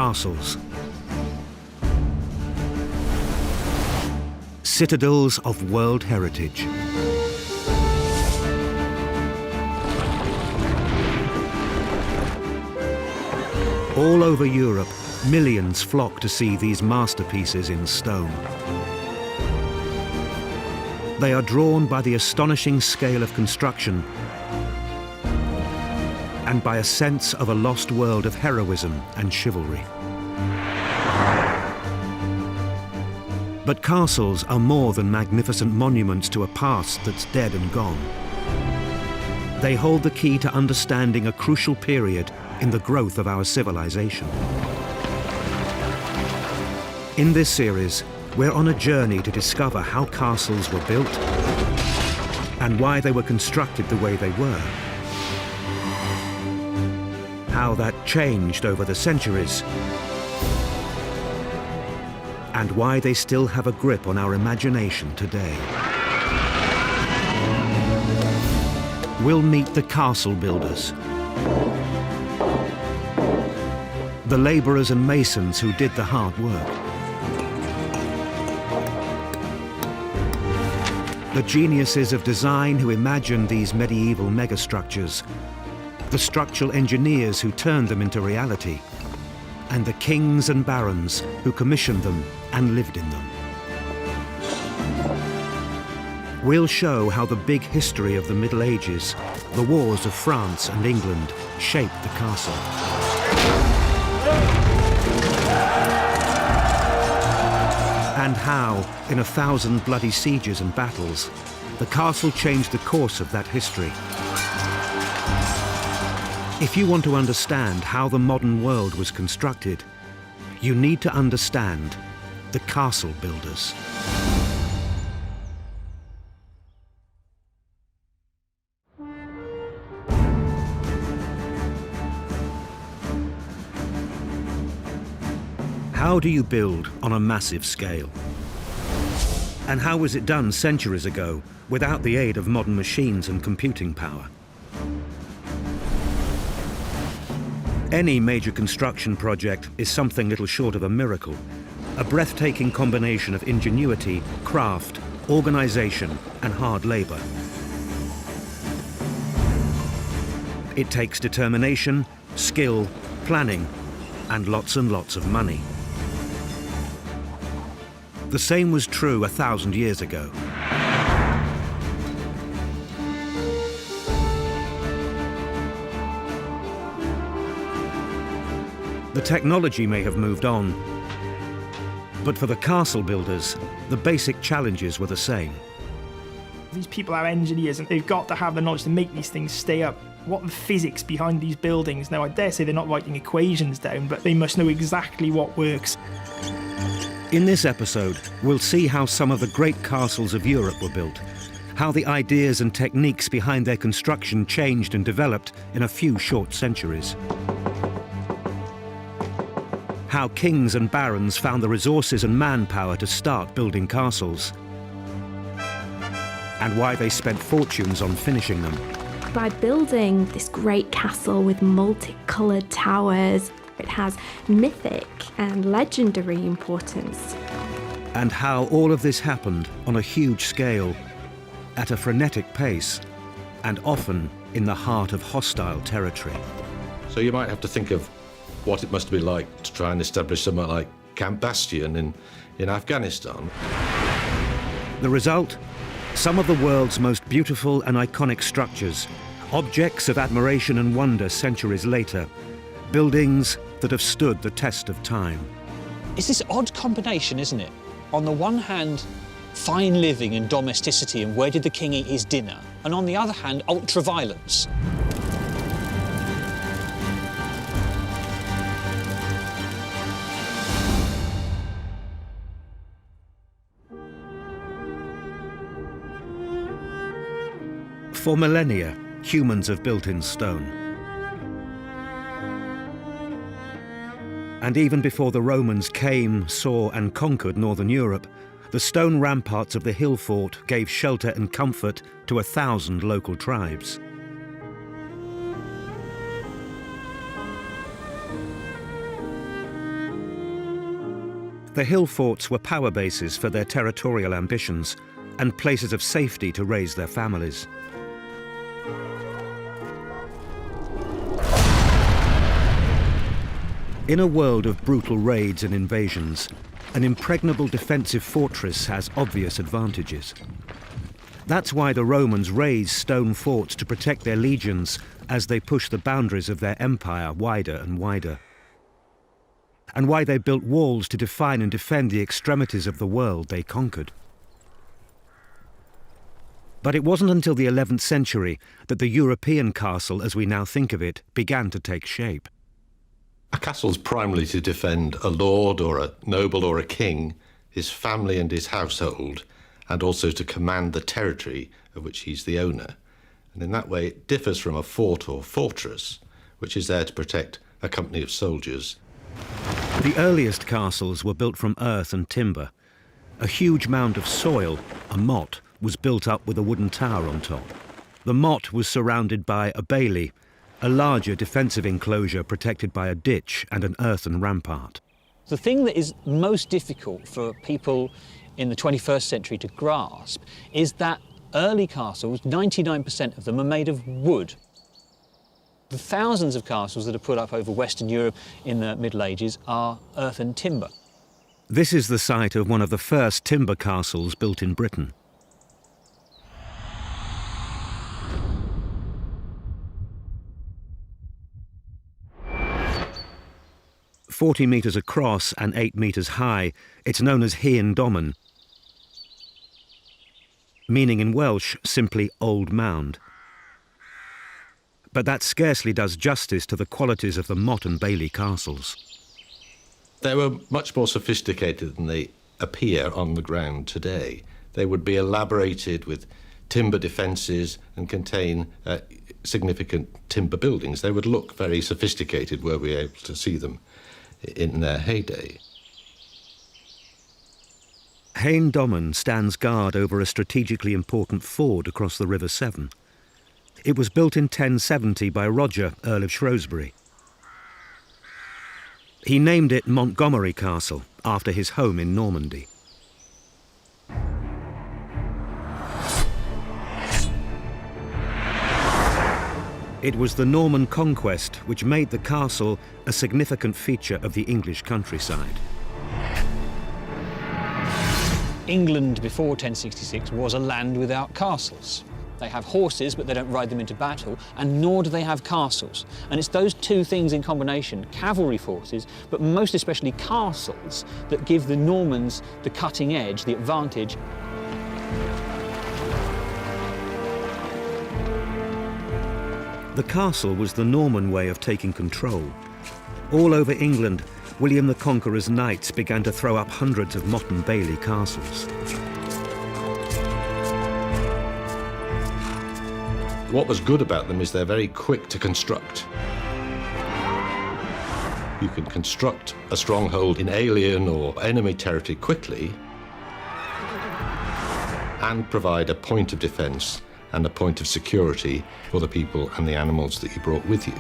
castles. Citadels of world heritage. All over Europe, millions flock to see these masterpieces in stone. They are drawn by the astonishing scale of construction and by a sense of a lost world of heroism and chivalry. But castles are more than magnificent monuments to a past that's dead and gone. They hold the key to understanding a crucial period in the growth of our civilization. In this series, we're on a journey to discover how castles were built and why they were constructed the way they were. How that changed over the centuries, and why they still have a grip on our imagination today. We'll meet the castle builders, the laborers and masons who did the hard work, the geniuses of design who imagined these medieval megastructures, the structural engineers who turned them into reality, and the kings and barons who commissioned them and lived in them. We'll show how the big history of the Middle Ages, the wars of France and England, shaped the castle. And how, in 1,000 bloody sieges and battles, the castle changed the course of that history. If you want to understand how the modern world was constructed, you need to understand the castle builders. How do you build on a massive scale? And how was it done centuries ago without the aid of modern machines and computing power? Any major construction project is something little short of a miracle, a breathtaking combination of ingenuity, craft, organization, and hard labor. It takes determination, skill, planning, and lots of money. The same was true 1,000 years ago. The technology may have moved on, but for the castle builders, the basic challenges were the same. These people are engineers and they've got to have the knowledge to make these things stay up. What are the physics behind these buildings? Now, I dare say they're not writing equations down, but they must know exactly what works. In this episode, we'll see how some of the great castles of Europe were built, how the ideas and techniques behind their construction changed and developed in a few short centuries. How kings and barons found the resources and manpower to start building castles, and why they spent fortunes on finishing them. By building this great castle with multicoloured towers, it has mythic and legendary importance. And how all of this happened on a huge scale, at a frenetic pace, and often in the heart of hostile territory. So you might have to think of what it must be like to try and establish somewhere like Camp Bastion in Afghanistan. The result? Some of the world's most beautiful and iconic structures, objects of admiration and wonder centuries later, buildings that have stood the test of time. It's this odd combination, isn't it? On the one hand, fine living and domesticity and where did the king eat his dinner, and on the other hand, ultra-violence. For millennia, humans have built in stone. And even before the Romans came, saw, and conquered northern Europe, the stone ramparts of the hill fort gave shelter and comfort to 1,000 local tribes. The hill forts were power bases for their territorial ambitions and places of safety to raise their families. In a world of brutal raids and invasions, an impregnable defensive fortress has obvious advantages. That's why the Romans raised stone forts to protect their legions as they pushed the boundaries of their empire wider and wider. And why they built walls to define and defend the extremities of the world they conquered. But it wasn't until the 11th century that the European castle, as we now think of it, began to take shape. A castle's primarily to defend a lord or a noble or a king, his family and his household, and also to command the territory of which he's the owner. And in that way it differs from a fort or fortress, which is there to protect a company of soldiers. The earliest castles were built from earth and timber. A huge mound of soil, a motte, was built up with a wooden tower on top. The motte was surrounded by a bailey, a larger defensive enclosure protected by a ditch and an earthen rampart. The thing that is most difficult for people in the 21st century to grasp is that early castles, 99% of them, are made of wood. The thousands of castles that are put up over Western Europe in the Middle Ages are earth and timber. This is the site of one of the first timber castles built in Britain. "40 metres across and 8 metres high, it's known as Hen Domen, meaning in Welsh simply Old Mound. But that scarcely does justice to the qualities of the motte and bailey castles. They were much more sophisticated than they appear on the ground today. They would be elaborated with timber defences and contain significant timber buildings. They would look very sophisticated were we able to see them in their heyday. Hen Domen stands guard over a strategically important ford across the River Severn. It was built in 1070 by Roger, Earl of Shrewsbury. He named it Montgomery Castle, after his home in Normandy. It was the Norman conquest which made the castle a significant feature of the English countryside. England before 1066 was a land without castles. They have horses, but they don't ride them into battle, and nor do they have castles. And it's those two things in combination, cavalry forces, but most especially castles, that give the Normans the cutting edge, the advantage. The castle was the Norman way of taking control. All over England, William the Conqueror's knights began to throw up hundreds of motte and bailey castles. What was good about them is they're very quick to construct. You can construct a stronghold in alien or enemy territory quickly and provide a point of defence and a point of security for the people and the animals that you brought with you.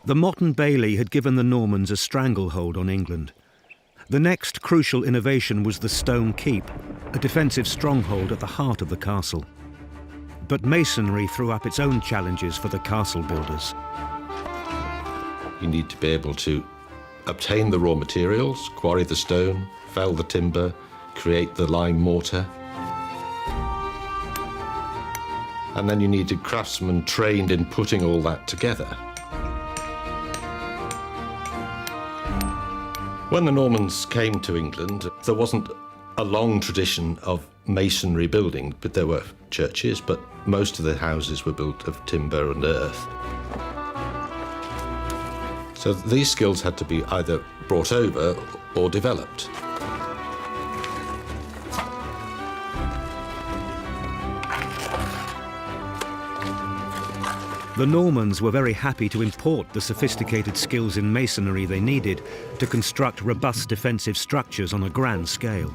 The motte and bailey had given the Normans a stranglehold on England. The next crucial innovation was the stone keep, a defensive stronghold at the heart of the castle. But masonry threw up its own challenges for the castle builders. You need to be able to obtain the raw materials, quarry the stone, fell the timber, create the lime mortar. And then you needed craftsmen trained in putting all that together. When the Normans came to England, there wasn't a long tradition of masonry building, but there were churches, but most of the houses were built of timber and earth. So these skills had to be either brought over or developed. The Normans were very happy to import the sophisticated skills in masonry they needed to construct robust defensive structures on a grand scale.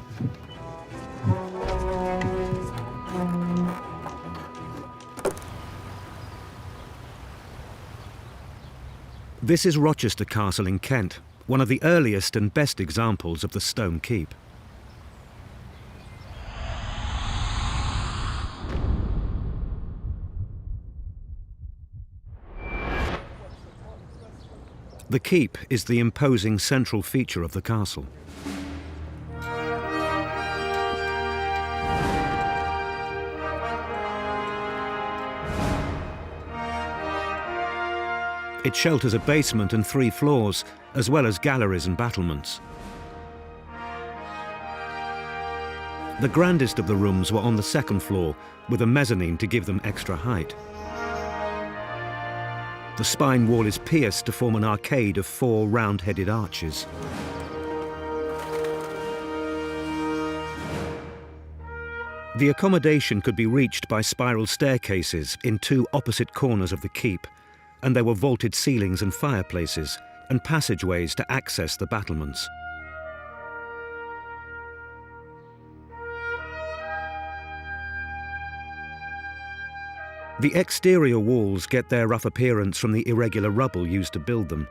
This is Rochester Castle in Kent, one of the earliest and best examples of the stone keep. The keep is the imposing central feature of the castle. It shelters a basement and 3 floors, as well as galleries and battlements. The grandest of the rooms were on the 2nd floor, with a mezzanine to give them extra height. The spine wall is pierced to form an arcade of 4 round-headed arches. The accommodation could be reached by spiral staircases in 2 opposite corners of the keep, and there were vaulted ceilings and fireplaces, and passageways to access the battlements. The exterior walls get their rough appearance from the irregular rubble used to build them.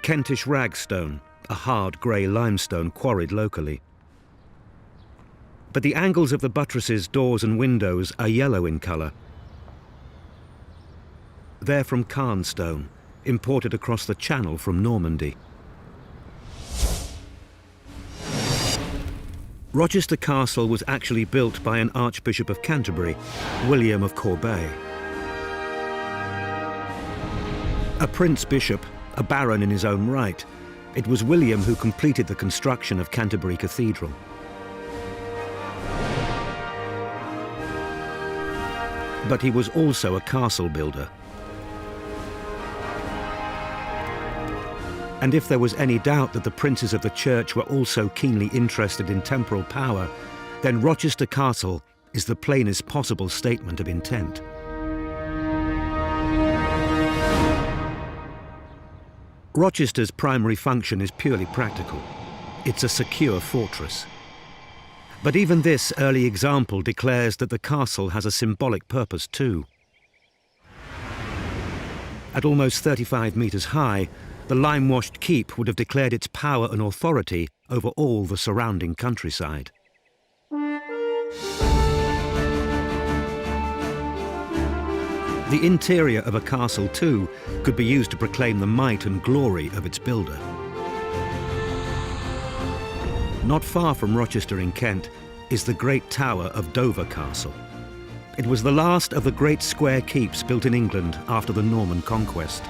Kentish ragstone, a hard grey limestone quarried locally. But the angles of the buttresses, doors and windows are yellow in colour. They're from Caen stone, imported across the Channel from Normandy. Rochester Castle was actually built by an Archbishop of Canterbury, William of Corbeil. A prince-bishop, a baron in his own right, it was William who completed the construction of Canterbury Cathedral. But he was also a castle builder. And if there was any doubt that the princes of the church were also keenly interested in temporal power, then Rochester Castle is the plainest possible statement of intent. Rochester's primary function is purely practical. It's a secure fortress. But even this early example declares that the castle has a symbolic purpose too. At almost 35 metres high, the lime-washed keep would have declared its power and authority over all the surrounding countryside. The interior of a castle, too, could be used to proclaim the might and glory of its builder. Not far from Rochester in Kent is the great tower of Dover Castle. It was the last of the great square keeps built in England after the Norman conquest.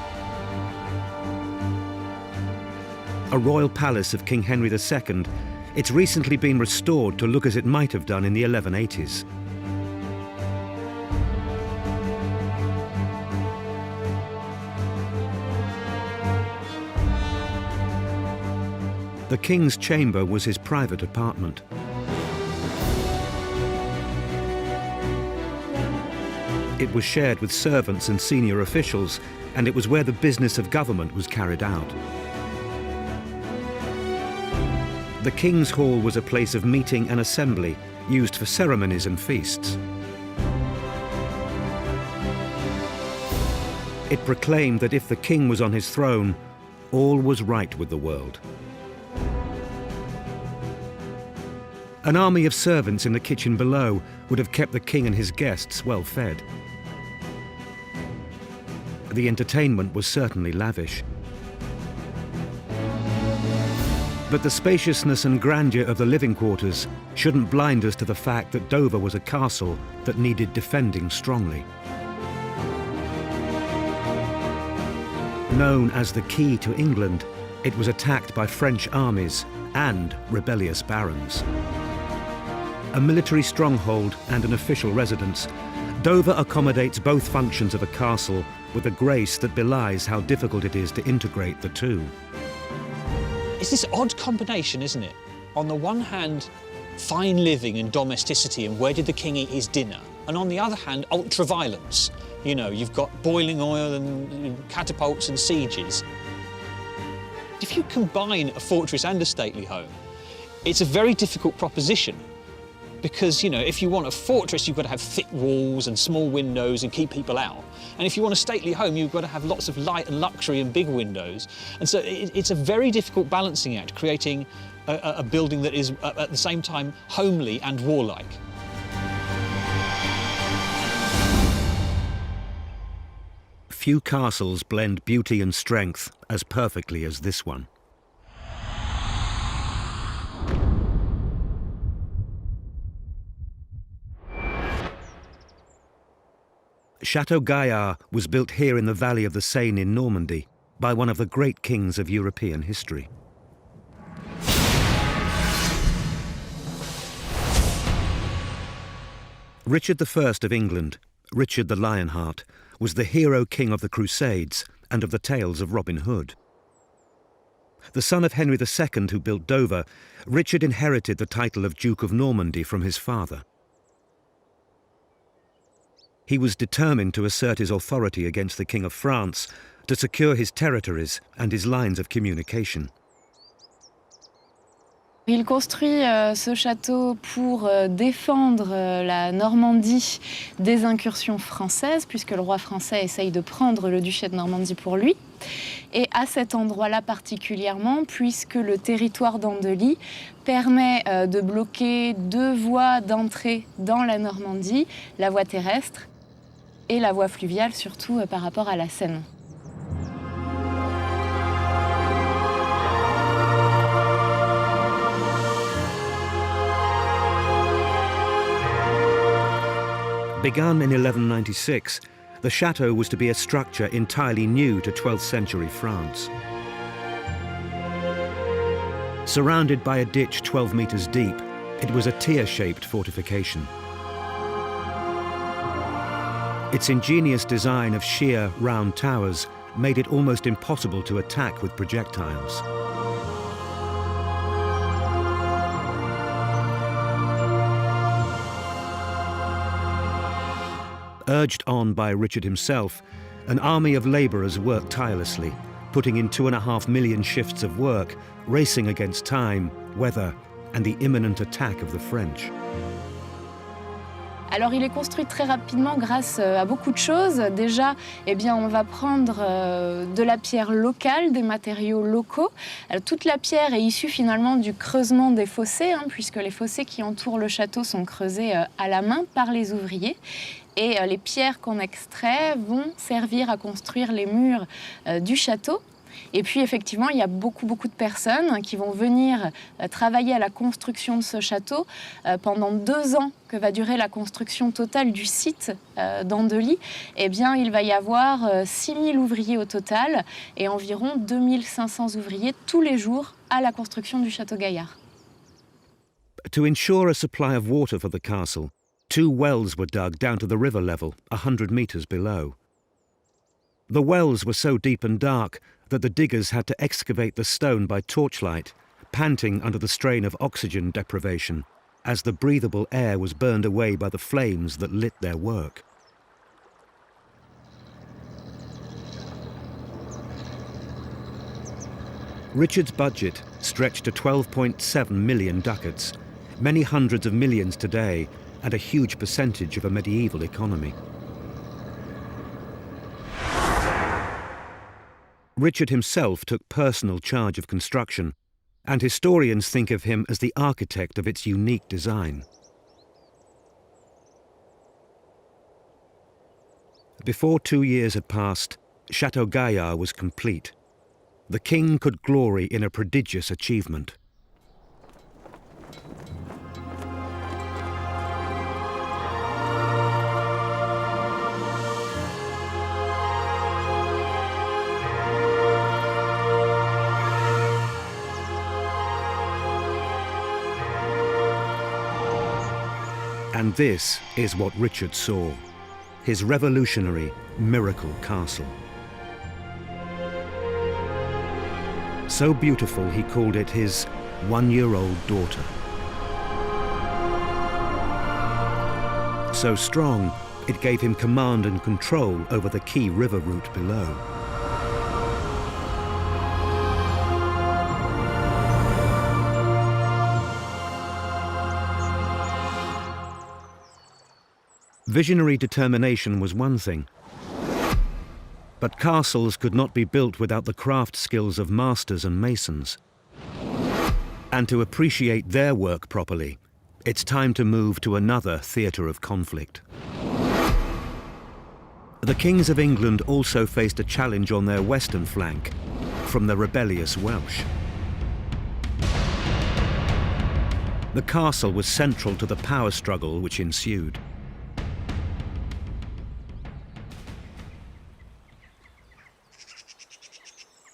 A royal palace of King Henry II, it's recently been restored to look as it might have done in the 1180s. The King's chamber was his private apartment. It was shared with servants and senior officials, and it was where the business of government was carried out. The King's Hall was a place of meeting and assembly, used for ceremonies and feasts. It proclaimed that if the king was on his throne, all was right with the world. An army of servants in the kitchen below would have kept the king and his guests well fed. The entertainment was certainly lavish. But the spaciousness and grandeur of the living quarters shouldn't blind us to the fact that Dover was a castle that needed defending strongly. Known as the Key to England, it was attacked by French armies and rebellious barons. A military stronghold and an official residence, Dover accommodates both functions of a castle with a grace that belies how difficult it is to integrate the two. It's this odd combination, isn't it? On the one hand, fine living and domesticity and where did the king eat his dinner? And on the other hand, ultra-violence. You know, you've got boiling oil and catapults and sieges. If you combine a fortress and a stately home, it's a very difficult proposition. Because, you know, if you want a fortress, you've got to have thick walls and small windows and keep people out. And if you want a stately home, you've got to have lots of light and luxury and big windows. And so it's a very difficult balancing act, creating a building that is at the same time homely and warlike. Few castles blend beauty and strength as perfectly as this one. Chateau Gaillard was built here in the valley of the Seine in Normandy by one of the great kings of European history. Richard I of England, Richard the Lionheart, was the hero king of the Crusades and of the tales of Robin Hood. The son of Henry II, who built Dover, Richard inherited the title of Duke of Normandy from his father. He was determined to assert his authority against the King of France, to secure his territories and his lines of communication. Il construit ce château pour défendre la Normandie des incursions françaises, puisque le roi français essaye de prendre le duché de Normandie pour lui. Et à cet endroit-là particulièrement, puisque le territoire d'Andely permet de bloquer 2 voies d'entrée dans la Normandie, la voie terrestre et la voie fluviale, surtout par rapport à la Seine. Begun in 1196, the chateau was to be a structure entirely new to 12th century France. Surrounded by a ditch 12 meters deep, it was a tier-shaped fortification. Its ingenious design of sheer, round towers made it almost impossible to attack with projectiles. Urged on by Richard himself, an army of labourers worked tirelessly, putting in 2.5 million shifts of work, racing against time, weather, and the imminent attack of the French. Alors il est construit très rapidement grâce à beaucoup de choses. Déjà, eh bien, on va prendre de la pierre locale, des matériaux locaux. Alors, toute la pierre est issue finalement du creusement des fossés, puisque les fossés qui entourent le château sont creusés à la main par les ouvriers. Et les pierres qu'on extrait vont servir à construire les murs du château. Et puis effectivement, il y a beaucoup de personnes qui vont venir travailler à la construction de ce château pendant 2 ans que va durer la construction totale du site d'Andely. Eh bien, il va y avoir 6000 ouvriers au total et environ 2500 ouvriers tous les jours à la construction du château Gaillard. To ensure a supply of water for the castle, 2 wells were dug down to the river level, 100 meters below. The wells were so deep and dark that the diggers had to excavate the stone by torchlight, panting under the strain of oxygen deprivation, as the breathable air was burned away by the flames that lit their work. Richard's budget stretched to 12.7 million ducats, many hundreds of millions today, and a huge percentage of a medieval economy. Richard himself took personal charge of construction, and historians think of him as the architect of its unique design. Before 2 years had passed, Chateau Gaillard was complete. The king could glory in a prodigious achievement. And this is what Richard saw, his revolutionary miracle castle. So beautiful he called it his 1-year-old daughter. So strong, it gave him command and control over the key river route below. Visionary determination was one thing, but castles could not be built without the craft skills of masters and masons. And to appreciate their work properly, it's time to move to another theatre of conflict. The kings of England also faced a challenge on their western flank from the rebellious Welsh. The castle was central to the power struggle which ensued.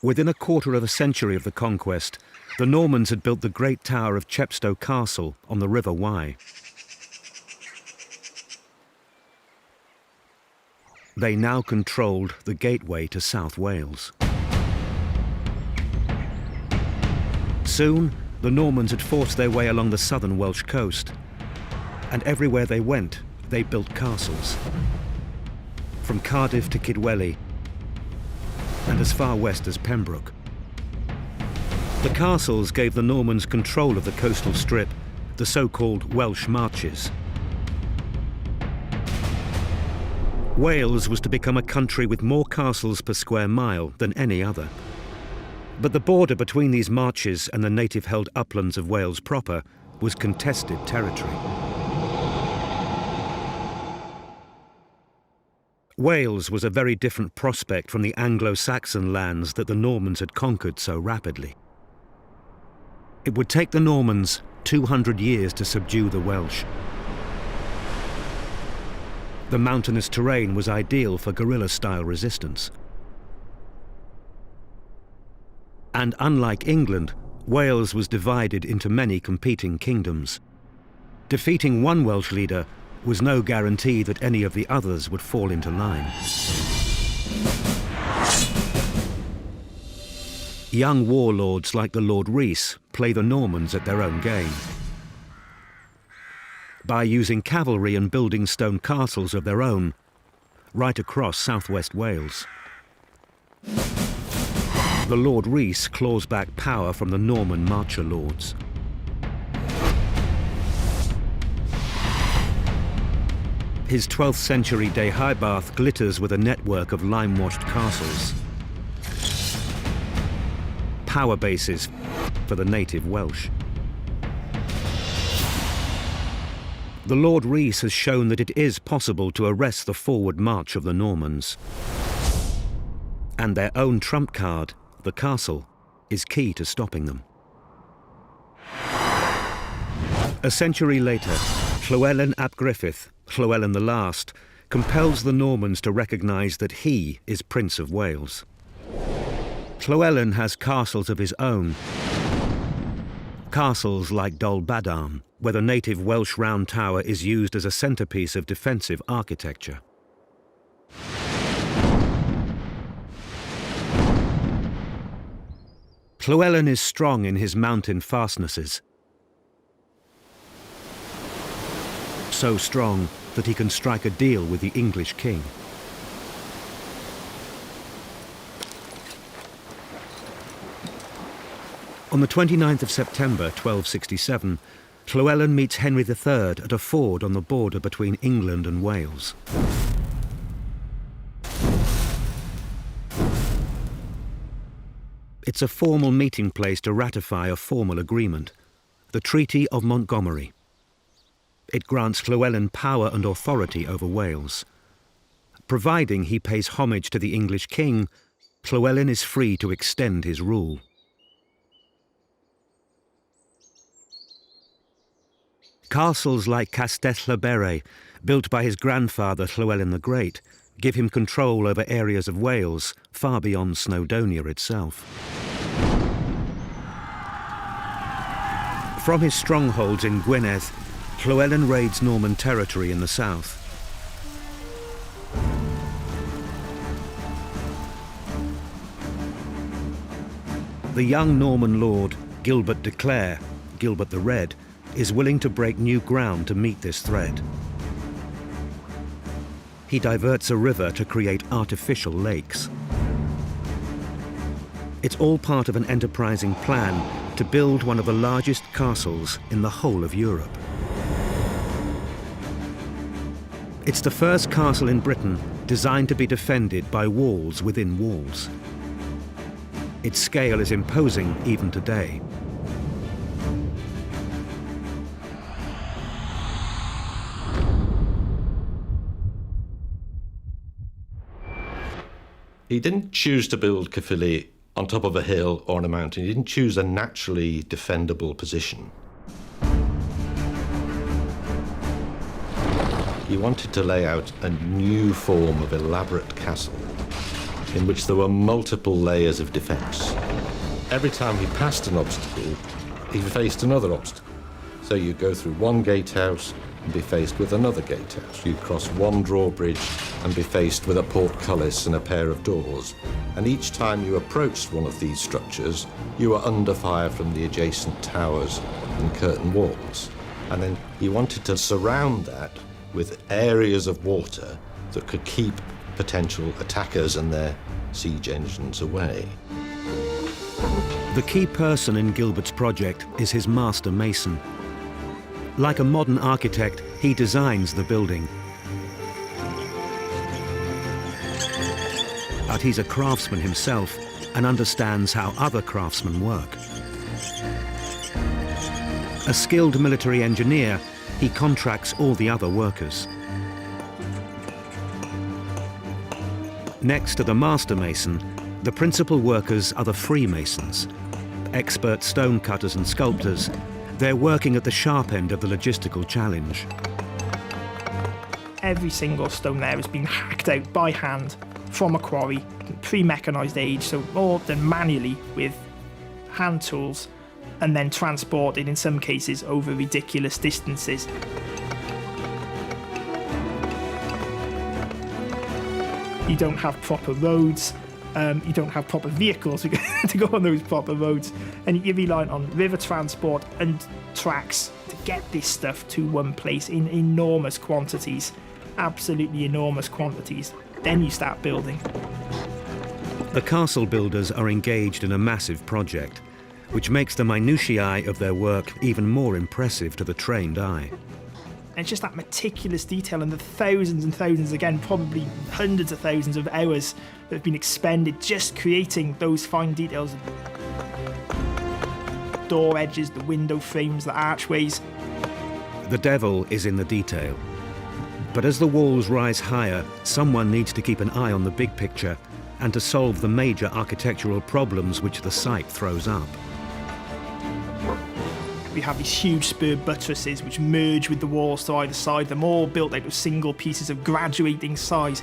Within a quarter of a century of the conquest, the Normans had built the great tower of Chepstow Castle on the River Wye. They now controlled the gateway to South Wales. Soon, the Normans had forced their way along the southern Welsh coast, and everywhere they went, they built castles. From Cardiff to Kidwelly, and as far west as Pembroke. The castles gave the Normans control of the coastal strip, the so-called Welsh Marches. Wales was to become a country with more castles per square mile than any other. But the border between these marches and the native-held uplands of Wales proper was contested territory. Wales was a very different prospect from the Anglo-Saxon lands that the Normans had conquered so rapidly. It would take the Normans 200 years to subdue the Welsh. The mountainous terrain was ideal for guerrilla-style resistance. And unlike England, Wales was divided into many competing kingdoms. Defeating one Welsh leader was no guarantee that any of the others would fall into line. Young warlords like the Lord Rhys play the Normans at their own game. By using cavalry and building stone castles of their own, right across southwest Wales. The Lord Rhys claws back power from the Norman marcher lords. His 12th century Deheubarth glitters with a network of lime-washed castles. Power bases for the native Welsh. The Lord Rhys has shown that it is possible to arrest the forward march of the Normans. And their own trump card, the castle, is key to stopping them. A century later, Llywelyn ap Griffith, Llywelyn the Last, compels the Normans to recognise that he is Prince of Wales. Llywelyn has castles of his own. Castles like Dol Badarn, where the native Welsh round tower is used as a centrepiece of defensive architecture. Llywelyn is strong in his mountain fastnesses. So strong that he can strike a deal with the English king. On the 29th of September 1267, Llywelyn meets Henry III at a ford on the border between England and Wales. It's a formal meeting place to ratify a formal agreement, the Treaty of Montgomery. It grants Llywelyn power and authority over Wales. Providing he pays homage to the English king, Llywelyn is free to extend his rule. Castles like Castell y Bere, built by his grandfather Llywelyn the Great, give him control over areas of Wales far beyond Snowdonia itself. From his strongholds in Gwynedd, Llywelyn raids Norman territory in the south. The young Norman lord, Gilbert de Clare, Gilbert the Red, is willing to break new ground to meet this threat. He diverts a river to create artificial lakes. It's all part of an enterprising plan to build one of the largest castles in the whole of Europe. It's the first castle in Britain designed to be defended by walls within walls. Its scale is imposing even today. He didn't choose to build Caerphilly on top of a hill or on a mountain. He didn't choose a naturally defendable position. He wanted to lay out a new form of elaborate castle in which there were multiple layers of defence. Every time he passed an obstacle, he faced another obstacle. So you go through one gatehouse and be faced with another gatehouse. You cross one drawbridge and be faced with a portcullis and a pair of doors. And each time you approached one of these structures, you were under fire from the adjacent towers and curtain walls. And then he wanted to surround that with areas of water that could keep potential attackers and their siege engines away. The key person in Gilbert's project is his master mason. Like a modern architect, he designs the building. But he's a craftsman himself and understands how other craftsmen work. A skilled military engineer, he contracts all the other workers. Next to the master mason, the principal workers are the freemasons, expert stone cutters and sculptors. They're working at the sharp end of the logistical challenge. Every single stone there has been hacked out by hand from a quarry, pre-mechanised age, so all done manually with hand tools, and then transported in some cases over ridiculous distances. You don't have proper roads, you don't have proper vehicles to go on those proper roads, and you're relying on river transport and tracks to get this stuff to one place in enormous quantities, absolutely enormous quantities. Then you start building. The castle builders are engaged in a massive project, which makes the minutiae of their work even more impressive to the trained eye. And it's just that meticulous detail and the thousands and thousands, again, probably hundreds of thousands of hours that have been expended just creating those fine details. Door edges, the window frames, the archways. The devil is in the detail. But as the walls rise higher, someone needs to keep an eye on the big picture and to solve the major architectural problems which the site throws up. We have these huge spur buttresses which merge with the walls to either side, them all built out of single pieces of graduating size.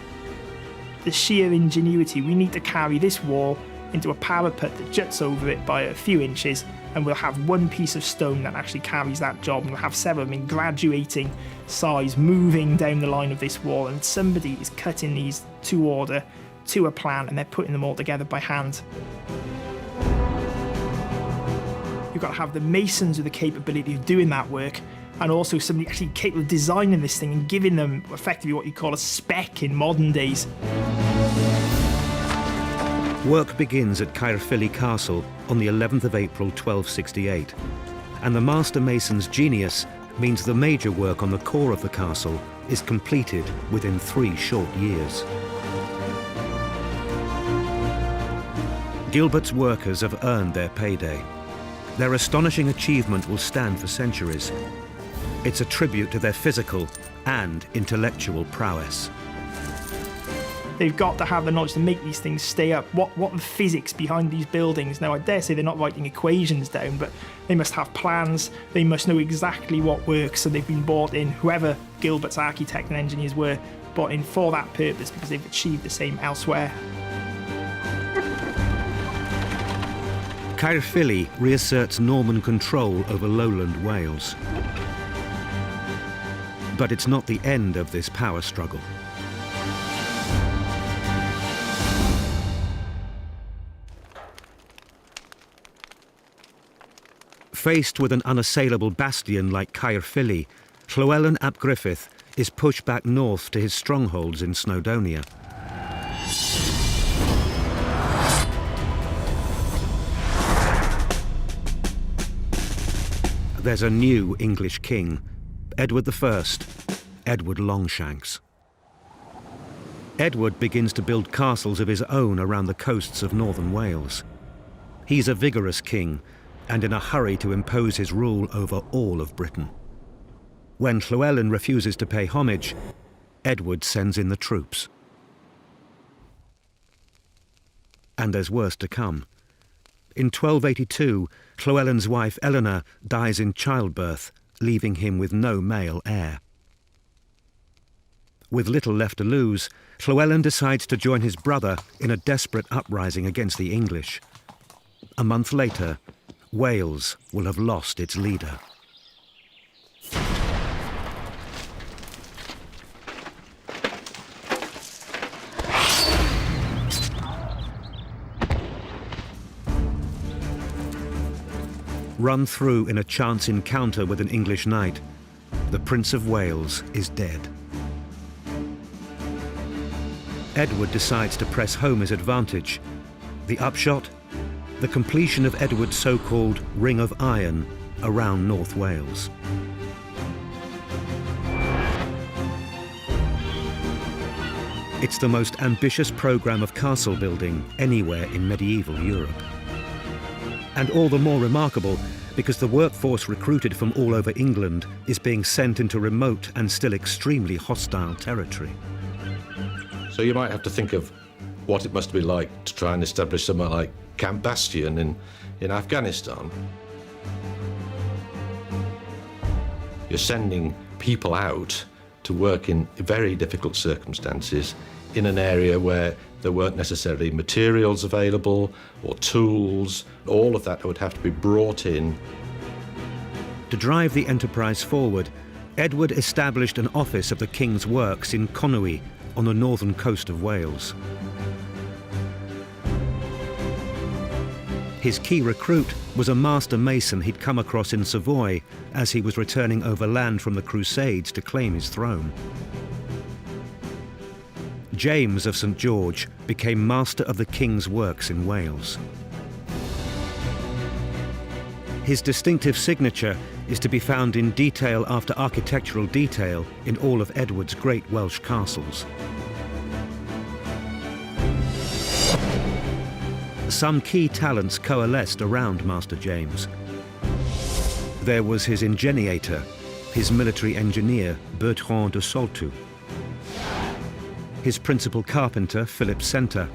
The sheer ingenuity, we need to carry this wall into a parapet that juts over it by a few inches, and we'll have one piece of stone that actually carries that job, and we'll have several in graduating size moving down the line of this wall, and somebody is cutting these to order, to a plan, and they're putting them all together by hand. You've got to have the masons with the capability of doing that work, and also somebody actually capable of designing this thing and giving them effectively what you call a spec in modern days. Work begins at Caerphilly Castle on the 11th of April 1268, and the master mason's genius means the major work on the core of the castle is completed within 3 short years. Gilbert's workers have earned their payday. Their astonishing achievement will stand for centuries. It's a tribute to their physical and intellectual prowess. They've got to have the knowledge to make these things stay up. What the physics behind these buildings? Now, I dare say they're not writing equations down, but they must have plans. They must know exactly what works, so they've been brought in, whoever Gilbert's architect and engineers were, brought in for that purpose because they've achieved the same elsewhere. Caerphilly reasserts Norman control over lowland Wales. But it's not the end of this power struggle. Faced with an unassailable bastion like Caerphilly, Llywelyn ap Griffith is pushed back north to his strongholds in Snowdonia. There's a new English king, Edward I, Edward Longshanks. Edward begins to build castles of his own around the coasts of northern Wales. He's a vigorous king and in a hurry to impose his rule over all of Britain. When Llywelyn refuses to pay homage, Edward sends in the troops. And there's worse to come. In 1282, Llywelyn's wife Eleanor dies in childbirth, leaving him with no male heir. With little left to lose, Llywelyn decides to join his brother in a desperate uprising against the English. A month later, Wales will have lost its leader. Run through in a chance encounter with an English knight, the Prince of Wales is dead. Edward decides to press home his advantage. The upshot? The completion of Edward's so-called Ring of Iron around North Wales. It's the most ambitious programme of castle building anywhere in medieval Europe. And all the more remarkable because the workforce recruited from all over England is being sent into remote and still extremely hostile territory. So you might have to think of what it must be like to try and establish somewhere like Camp Bastion in Afghanistan. You're sending people out to work in very difficult circumstances in an area where there weren't necessarily materials available or tools. All of that would have to be brought in. To drive the enterprise forward, Edward established an office of the King's Works in Conwy on the northern coast of Wales. His key recruit was a master mason he'd come across in Savoy as he was returning overland from the Crusades to claim his throne. James of St. George became master of the King's Works in Wales. His distinctive signature is to be found in detail after architectural detail in all of Edward's great Welsh castles. Some key talents coalesced around Master James. There was his ingeniator, his military engineer, Bertrand de Soltu, his principal carpenter, Philip Center,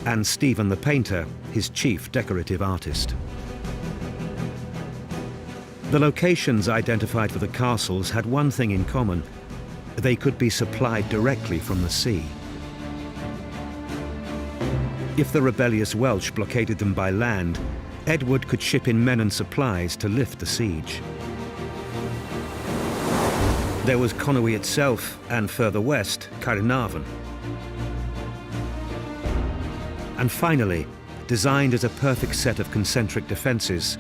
and Stephen the painter, his chief decorative artist. The locations identified for the castles had one thing in common: they could be supplied directly from the sea. If the rebellious Welsh blockaded them by land, Edward could ship in men and supplies to lift the siege. There was Conwy itself, and further west, Caernarfon. And finally, designed as a perfect set of concentric defences,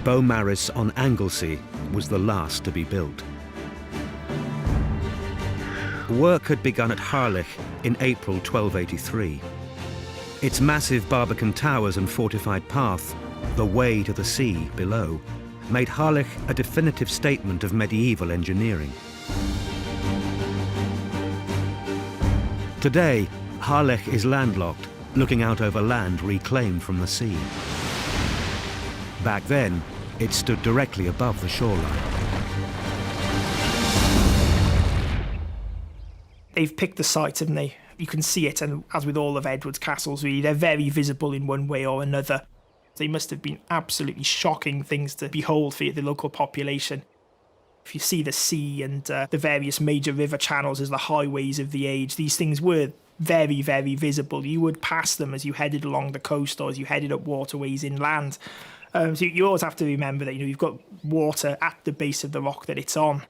Beaumaris on Anglesey was the last to be built. Work had begun at Harlech in April 1283. Its massive Barbican towers and fortified path, the way to the sea below, made Harlech a definitive statement of medieval engineering. Today, Harlech is landlocked, looking out over land reclaimed from the sea. Back then, it stood directly above the shoreline. They've picked the site, haven't they? You can see it, and as with all of Edward's castles, really, they're very visible in one way or another. They must have been absolutely shocking things to behold for the local population. If you see the sea and the various major river channels as the highways of the age, these things were very, very visible. You would pass them as you headed along the coast or as you headed up waterways inland. So you always have to remember that you've got water at the base of the rock that it's on.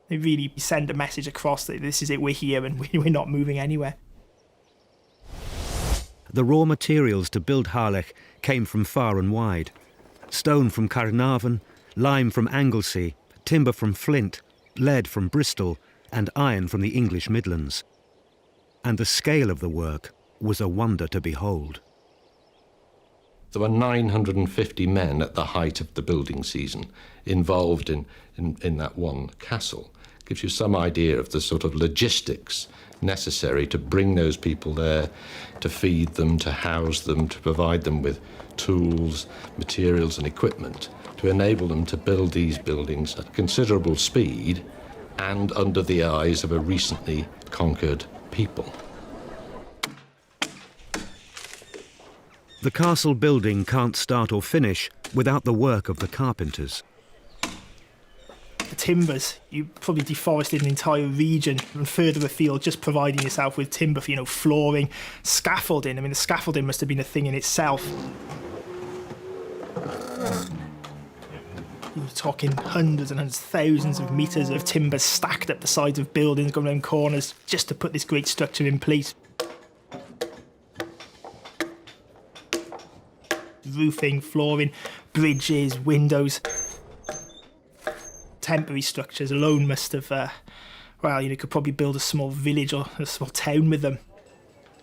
They really send a message across that this is it, we're here and we're not moving anywhere. The raw materials to build Harlech came from far and wide. Stone from Caernarfon, lime from Anglesey, timber from Flint, lead from Bristol, and iron from the English Midlands. And the scale of the work was a wonder to behold. There were 950 men at the height of the building season involved in that one castle. gives you some idea of the sort of logistics necessary to bring those people there, to feed them, to house them, to provide them with tools, materials and equipment to enable them to build these buildings at considerable speed and under the eyes of a recently conquered people. The castle building can't start or finish without the work of the carpenters. The timbers, you probably deforested an entire region and further afield just providing yourself with timber for, flooring, scaffolding. I mean, the scaffolding must have been a thing in itself. You're talking hundreds and hundreds, thousands of metres of timber stacked up the sides of buildings, going around corners, just to put this great structure in place. Roofing, flooring, bridges, windows. Temporary structures alone must have, could probably build a small village or a small town with them.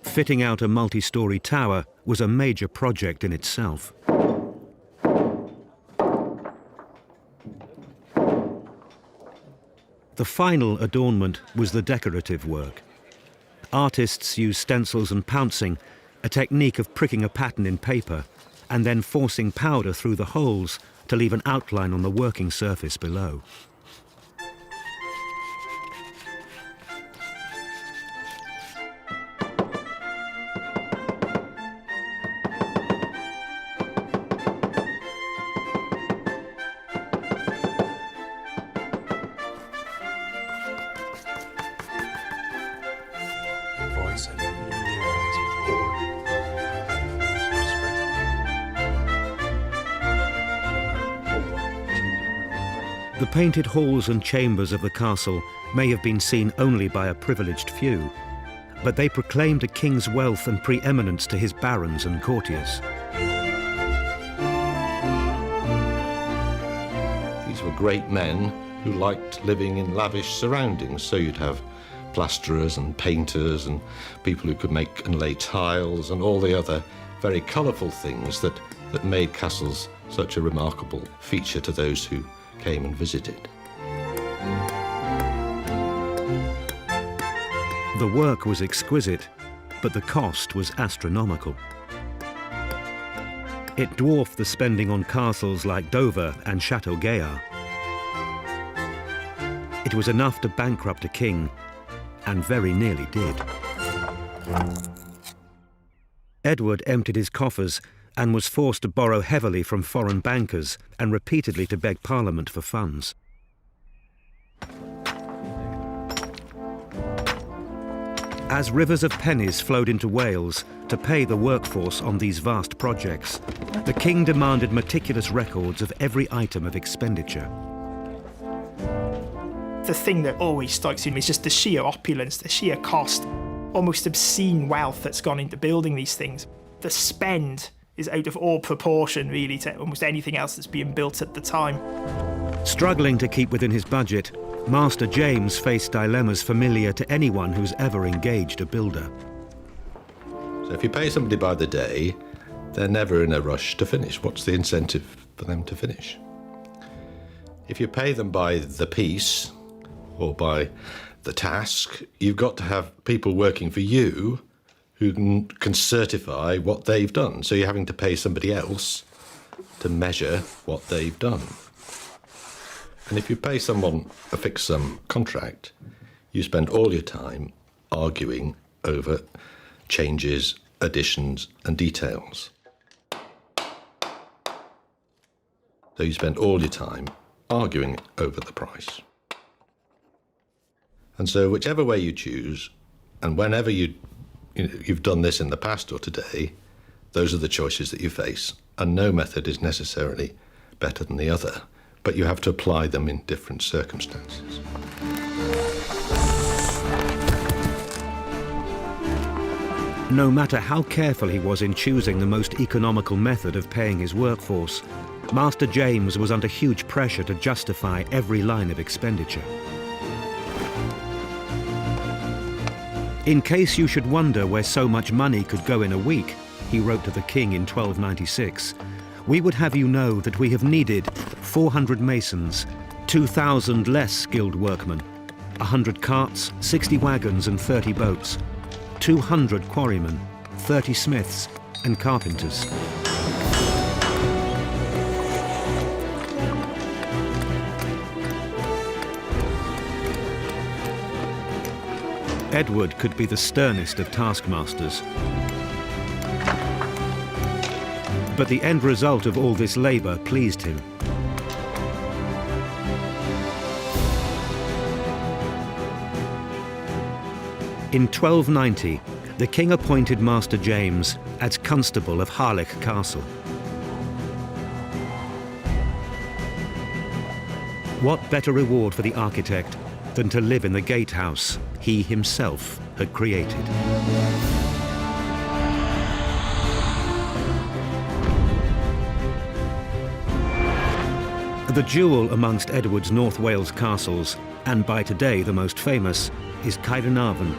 Fitting out a multi-storey tower was a major project in itself. The final adornment was the decorative work. Artists used stencils and pouncing, a technique of pricking a pattern in paper, and then forcing powder through the holes to leave an outline on the working surface below. The painted halls and chambers of the castle may have been seen only by a privileged few, but they proclaimed a king's wealth and preeminence to his barons and courtiers. These were great men who liked living in lavish surroundings, so you'd have plasterers and painters and people who could make and lay tiles and all the other very colourful things that made castles such a remarkable feature to those who came and visited. The work was exquisite, but the cost was astronomical. It dwarfed the spending on castles like Dover and Chateau Gaillard. It was enough to bankrupt a king, and very nearly did. Edward emptied his coffers and was forced to borrow heavily from foreign bankers and repeatedly to beg Parliament for funds. As rivers of pennies flowed into Wales to pay the workforce on these vast projects, the king demanded meticulous records of every item of expenditure. The thing that always strikes me is just the sheer opulence, the sheer cost, almost obscene wealth that's gone into building these things. The spend is out of all proportion, really, to almost anything else that's being built at the time. Struggling to keep within his budget, Master James faced dilemmas familiar to anyone who's ever engaged a builder. So if you pay somebody by the day, they're never in a rush to finish. What's the incentive for them to finish? If you pay them by the piece or by the task, you've got to have people working for you who can certify what they've done. So you're having to pay somebody else to measure what they've done. And if you pay someone a fixed sum contract, you spend all your time arguing over changes, additions, and details. So you spend all your time arguing over the price. And so whichever way you choose, and whenever you've done this in the past or today, those are the choices that you face, and no method is necessarily better than the other, but you have to apply them in different circumstances. No matter how careful he was in choosing the most economical method of paying his workforce, Master James was under huge pressure to justify every line of expenditure. In case you should wonder where so much money could go in a week, he wrote to the king in 1296, we would have you know that we have needed 400 masons, 2,000 less skilled workmen, 100 carts, 60 wagons and 30 boats, 200 quarrymen, 30 smiths and carpenters. Edward could be the sternest of taskmasters. But the end result of all this labour pleased him. In 1290, the king appointed Master James as constable of Harlech Castle. What better reward for the architect than to live in the gatehouse he himself had created? The jewel amongst Edward's North Wales castles, and by today the most famous, is Caernarvon.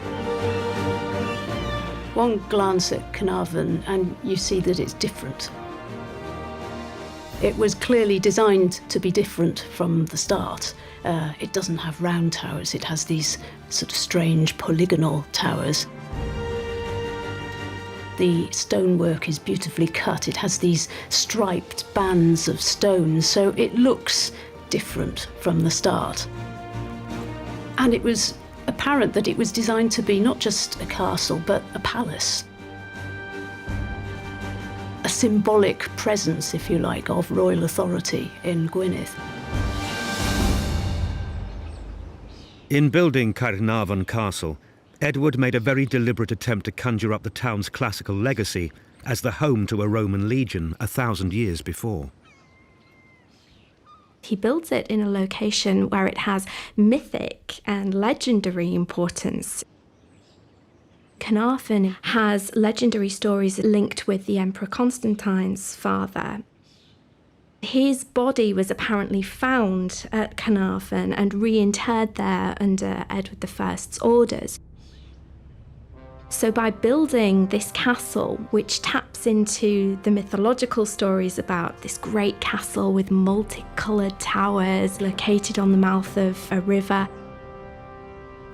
One glance at Caernarvon and you see that it's different. It was clearly designed to be different from the start. It doesn't have round towers, it has these sort of strange polygonal towers. The stonework is beautifully cut. It has these striped bands of stone, so it looks different from the start. And it was apparent that it was designed to be not just a castle, but a palace. A symbolic presence, if you like, of royal authority in Gwynedd. In building Caernarvon Castle, Edward made a very deliberate attempt to conjure up the town's classical legacy as the home to a Roman legion 1,000 years before. He builds it in a location where it has mythic and legendary importance. Caernarvon has legendary stories linked with the Emperor Constantine's father. His body was apparently found at Caernarvon and reinterred there under Edward I's orders. So by building this castle, which taps into the mythological stories about this great castle with multicoloured towers located on the mouth of a river,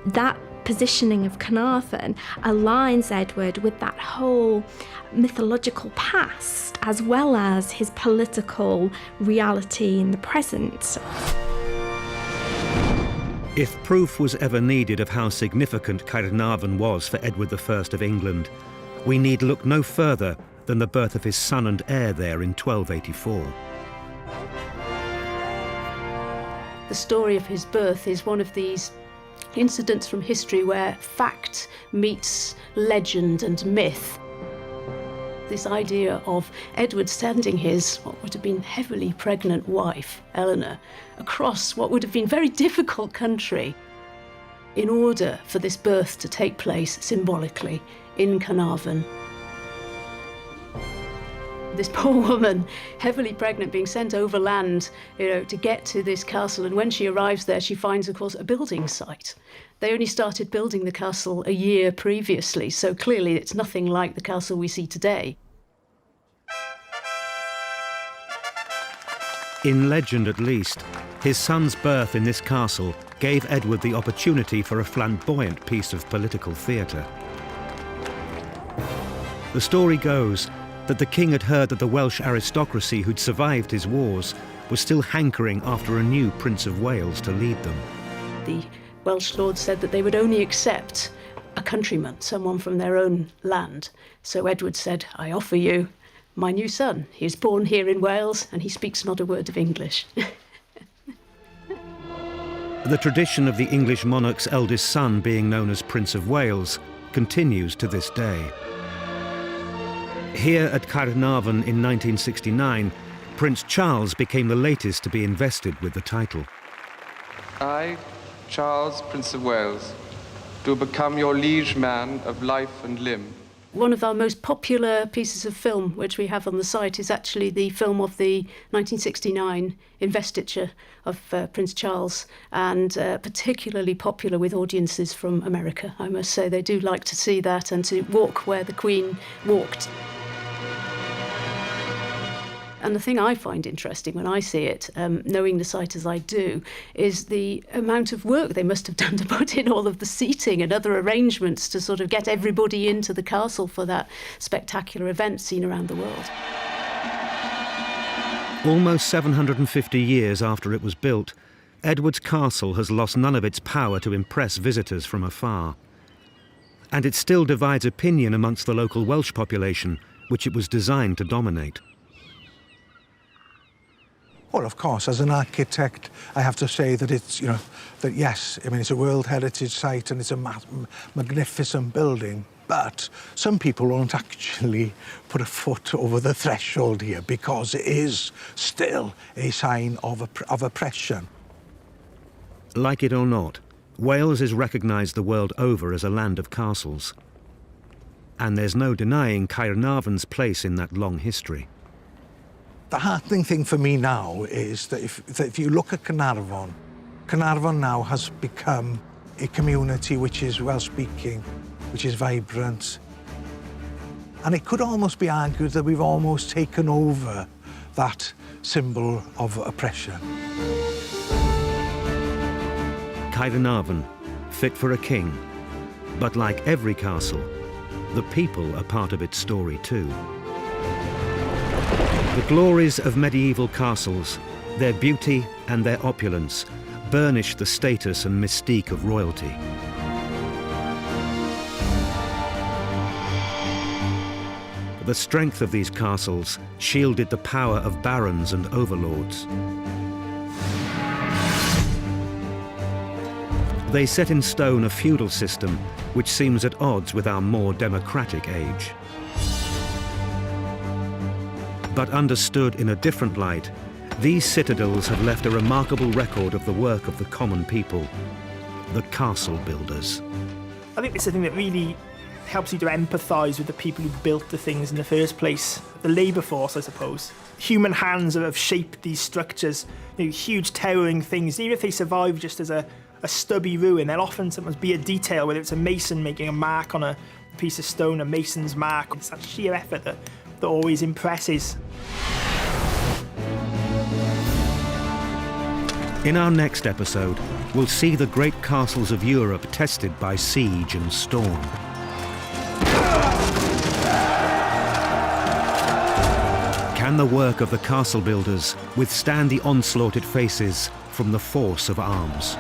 that positioning of Caernarvon aligns Edward with that whole mythological past, as well as his political reality in the present. If proof was ever needed of how significant Caernarvon was for Edward I of England, we need look no further than the birth of his son and heir there in 1284. The story of his birth is one of these incidents from history where fact meets legend and myth. This idea of Edward sending his, what would have been heavily pregnant wife, Eleanor, across what would have been very difficult country in order for this birth to take place symbolically in Caernarvon. This poor woman, heavily pregnant, being sent overland, to get to this castle, and when she arrives there, she finds, of course, a building site. They only started building the castle a year previously, so clearly it's nothing like the castle we see today. In legend, at least, his son's birth in this castle gave Edward the opportunity for a flamboyant piece of political theatre. The story goes that the king had heard that the Welsh aristocracy who'd survived his wars was still hankering after a new Prince of Wales to lead them. The Welsh lords said that they would only accept a countryman, someone from their own land. So Edward said, I offer you my new son. He is born here in Wales and he speaks not a word of English. The tradition of the English monarch's eldest son being known as Prince of Wales continues to this day. Here at Caernarvon in 1969, Prince Charles became the latest to be invested with the title. I, Charles, Prince of Wales, do become your liege man of life and limb. One of our most popular pieces of film, which we have on the site, is actually the film of the 1969 investiture of Prince Charles, and particularly popular with audiences from America. I must say they do like to see that and to walk where the Queen walked. And the thing I find interesting when I see it, knowing the site as I do, is the amount of work they must have done to put in all of the seating and other arrangements to sort of get everybody into the castle for that spectacular event seen around the world. Almost 750 years after it was built, Edward's castle has lost none of its power to impress visitors from afar. And it still divides opinion amongst the local Welsh population, which it was designed to dominate. Well, of course, as an architect, I have to say that it's, that yes, I mean, it's a World Heritage Site and it's a magnificent building, but some people won't actually put a foot over the threshold here because it is still a sign of oppression. Like it or not, Wales is recognised the world over as a land of castles. And there's no denying Caernarfon's place in that long history. The heartening thing for me now is that if you look at Caernarfon, Caernarfon now has become a community which is Welsh-speaking, which is vibrant. And it could almost be argued that we've almost taken over that symbol of oppression. Caernarfon, fit for a king. But like every castle, the people are part of its story too. The glories of medieval castles, their beauty and their opulence, burnish the status and mystique of royalty. The strength of these castles shielded the power of barons and overlords. They set in stone a feudal system which seems at odds with our more democratic age. But understood in a different light, these citadels have left a remarkable record of the work of the common people, the castle builders. I think it's the thing that really helps you to empathise with the people who built the things in the first place. The labour force, I suppose. Human hands have shaped these structures, huge towering things. Even if they survive just as a stubby ruin, there'll often sometimes be a detail, whether it's a mason making a mark on a piece of stone, a mason's mark. It's that sheer effort that always impresses. In our next episode, we'll see the great castles of Europe tested by siege and storm. Can the work of the castle builders withstand the onslaught it faces from the force of arms?